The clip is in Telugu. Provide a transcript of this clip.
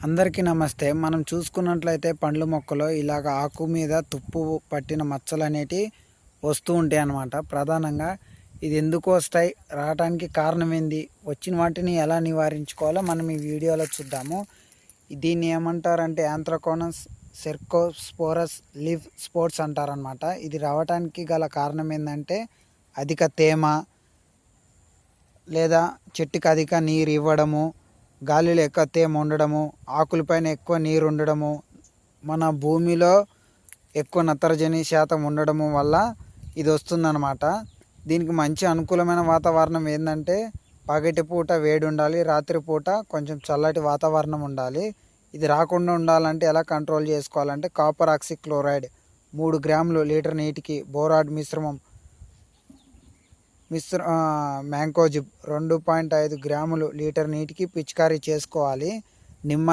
అందరికీ నమస్తే. మనం చూసుకున్నట్లయితే పండ్ల మొక్కలో ఇలాగ ఆకు మీద తుప్పు పట్టిన మచ్చలు అనేటివి వస్తూ ఉంటాయి అన్నమాట. ప్రధానంగా ఇది ఎందుకు వస్తాయి, రావడానికి కారణం ఏంది, వచ్చిన వాటిని ఎలా నివారించుకోవాలో మనం ఈ వీడియోలో చూద్దాము. దీన్ని ఏమంటారంటే యాంథ్రకోనస్ సెర్కోస్పోరస్ లీఫ్ స్పోర్ట్స్ అంటారనమాట. ఇది రావడానికి గల కారణం ఏంటంటే అధిక తేమ లేదా చెట్టుకి అధిక నీరు ఇవ్వడము, గాలిలో ఎక్కువ తేమ ఉండడము, ఆకులపైన ఎక్కువ నీరు ఉండడము, మన భూమిలో ఎక్కువ నత్రజని శాతం ఉండడము వల్ల ఇది వస్తుందన్నమాట. దీనికి మంచి అనుకూలమైన వాతావరణం ఏంటంటే పగటిపూట వేడి ఉండాలి, రాత్రిపూట కొంచెం చల్లటి వాతావరణం ఉండాలి. ఇది రాకుండా ఉండాలంటే ఎలా కంట్రోల్ చేసుకోవాలంటే కాపర్ ఆక్సిక్లోరైడ్ 3 గ్రాములు లీటర్ నీటికి, బోరాన్ మిశ్రమం మ్యాంకోజిబ్ 2.5 గ్రాములు లీటర్ నీటికి పిచికారీ చేసుకోవాలి. నిమ్మ